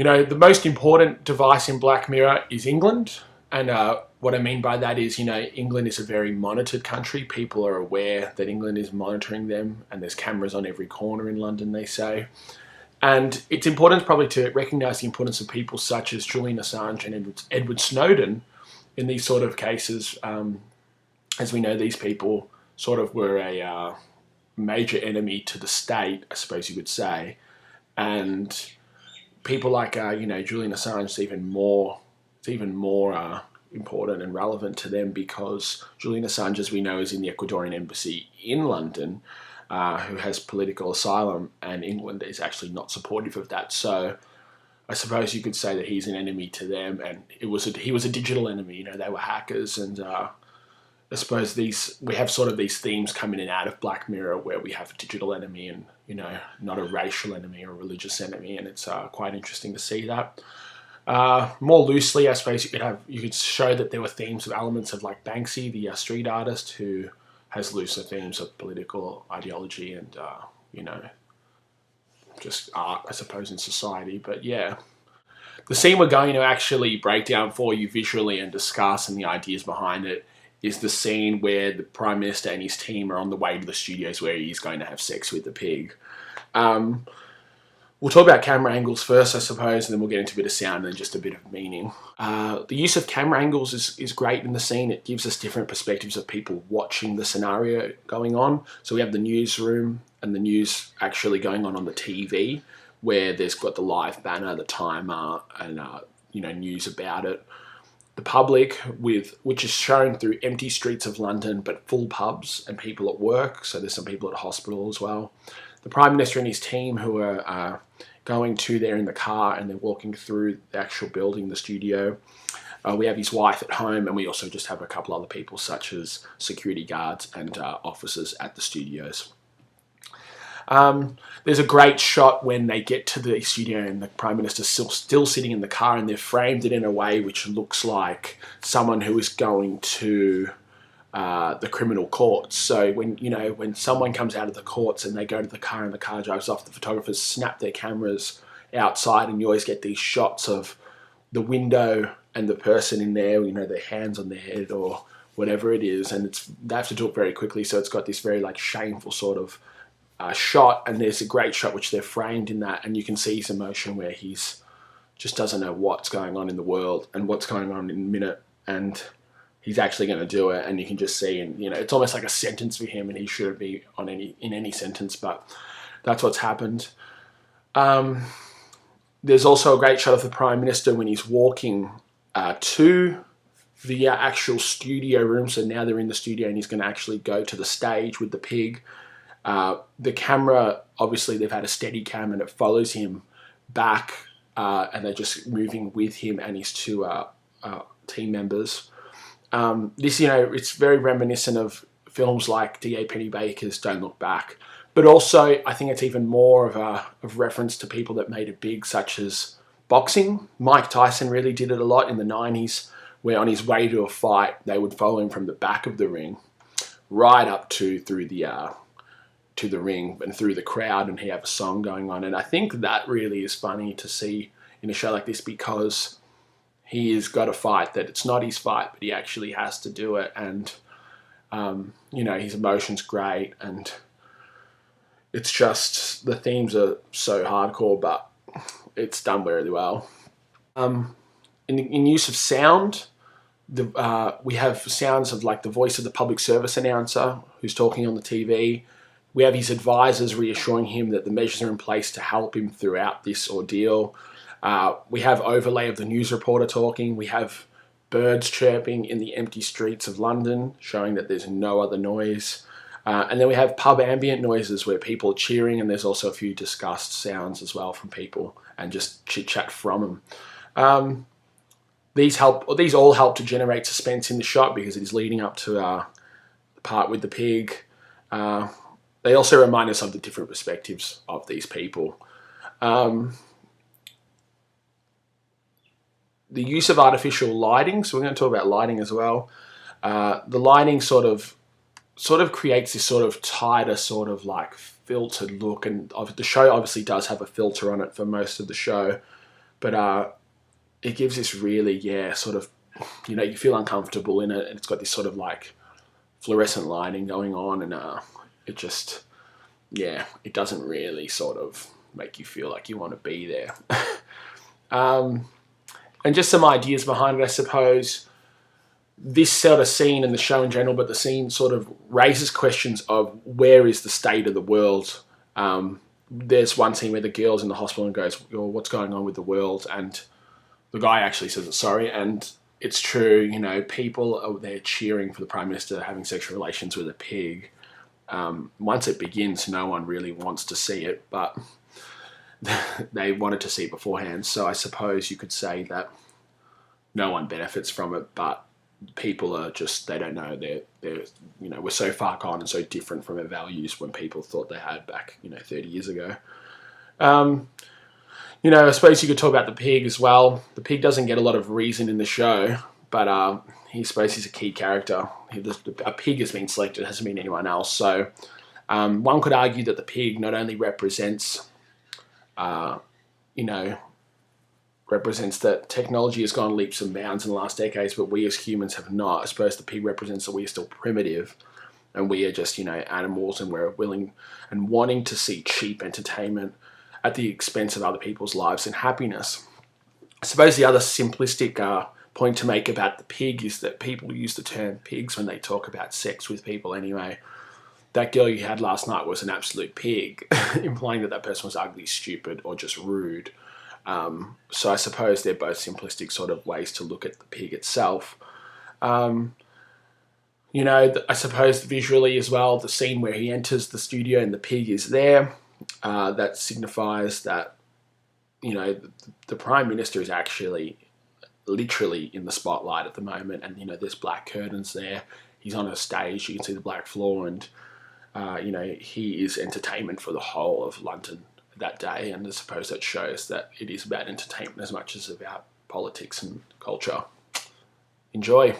The most important device in Black Mirror is England. And what I mean by that is, England is a very monitored country. People are aware that England is monitoring them, and there's cameras on every corner in London, they say. And it's important probably to recognise the importance of people such as Julian Assange and Edward Snowden in these sort of cases. As we know, these people sort of were a major enemy to the state, I suppose you would say. And people like, Julian Assange is even more important and relevant to them because Julian Assange, as we know, is in the Ecuadorian embassy in London, who has political asylum, and England is actually not supportive of that. So I suppose you could say that he's an enemy to them, and he was a digital enemy. They were hackers, and I suppose we have sort of these themes coming in and out of Black Mirror where we have a digital enemy and not a racial enemy or a religious enemy, and it's quite interesting to see that. More loosely, I suppose you could show that there were themes of elements of like Banksy, the street artist, who has looser themes of political ideology and just art, I suppose, in society. But yeah, the scene we're going to actually break down for you visually and discuss and the ideas behind it is the scene where the Prime Minister and his team are on the way to the studios where he's going to have sex with the pig. We'll talk about camera angles first, I suppose, and then we'll get into a bit of sound and just a bit of meaning. The use of camera angles is great in the scene. It gives us different perspectives of people watching the scenario going on. So we have the newsroom and the news actually going on the TV, where there's got the live banner, the timer, and news about it. The public, which is shown through empty streets of London, but full pubs and people at work. So there's some people at hospital as well. The Prime Minister and his team who are going there in the car, and they're walking through the actual building, the studio. We have his wife at home, and we also just have a couple other people such as security guards and officers at the studios. There's a great shot when they get to the studio and the Prime Minister's still sitting in the car, and they've framed it in a way which looks like someone who is going to the criminal courts. So when someone comes out of the courts and they go to the car and the car drives off, the photographers snap their cameras outside, and you always get these shots of the window and the person in there, their hands on their head or whatever it is, and they have to do it very quickly, so it's got this very shameful sort of shot. And there's a great shot which they're framed in that, and you can see his emotion where he's just doesn't know what's going on in the world and what's going on in a minute, and he's actually going to do it. And you can just see, and it's almost like a sentence for him, and he shouldn't be in any sentence, but that's what's happened. There's also a great shot of the Prime Minister when he's walking to the actual studio room. So now they're in the studio, and he's going to actually go to the stage with the pig. The camera, obviously they've had a steady cam, and it follows him back, and they're just moving with him and his two team members. It's very reminiscent of films like D.A. Pennebaker's Don't Look Back. But also, I think it's even more of reference to people that made it big, such as boxing. Mike Tyson really did it a lot in the 90s, where on his way to a fight, they would follow him from the back of the ring right up to the ring and through the crowd, and he have a song going on. And I think that really is funny to see in a show like this, because he has got a fight that it's not his fight, but he actually has to do it. And, his emotion's great, and it's just, the themes are so hardcore, but it's done really well. In use of sound, we have sounds of the voice of the public service announcer who's talking on the TV. We have his advisors reassuring him that the measures are in place to help him throughout this ordeal. We have overlay of the news reporter talking. We have birds chirping in the empty streets of London, showing that there's no other noise. And then we have pub ambient noises where people are cheering, and there's also a few discussed sounds as well from people and just chit-chat from them. These all help to generate suspense in the shot because it is leading up to the part with the pig. They also remind us of the different perspectives of these people. The use of artificial lighting. So we're going to talk about lighting as well. The lighting sort of creates this sort of tighter, sort of filtered look. And the show obviously does have a filter on it for most of the show. But it gives this really, sort of, you feel uncomfortable in it, and it's got this sort of like fluorescent lighting going on, and it just, it doesn't really sort of make you feel like you want to be there. And just some ideas behind it, I suppose. This sort of scene and the show in general, but the scene sort of raises questions of where is the state of the world. There's one scene where the girl's in the hospital and goes, well, what's going on with the world? And the guy actually says sorry, and it's true, people are there cheering for the Prime Minister having sexual relations with a pig. Once it begins, no one really wants to see it, but they wanted to see it beforehand. So I suppose you could say that no one benefits from it, but people are just, they don't know, they're we're so far gone and so different from our values when people thought they had back 30 years ago. I suppose you could talk about the pig as well. The pig doesn't get a lot of reason in the show, but he's a key character. A pig has been selected, it hasn't been anyone else. So one could argue that the pig not only represents represents that technology has gone leaps and bounds in the last decades, but we as humans have not. I suppose the pig represents that we are still primitive, and we are just, animals, and we're willing and wanting to see cheap entertainment at the expense of other people's lives and happiness. I suppose the other simplistic point to make about the pig is that people use the term pigs when they talk about sex with people anyway. That girl you had last night was an absolute pig, implying that person was ugly, stupid, or just rude. So I suppose they're both simplistic sort of ways to look at the pig itself. I suppose visually as well, the scene where he enters the studio and the pig is there, that signifies that, the Prime Minister is actually literally in the spotlight at the moment, and, there's black curtains there. He's on a stage, you can see the black floor, and, he is entertainment for the whole of London that day, and I suppose that shows that it is about entertainment as much as about politics and culture. Enjoy.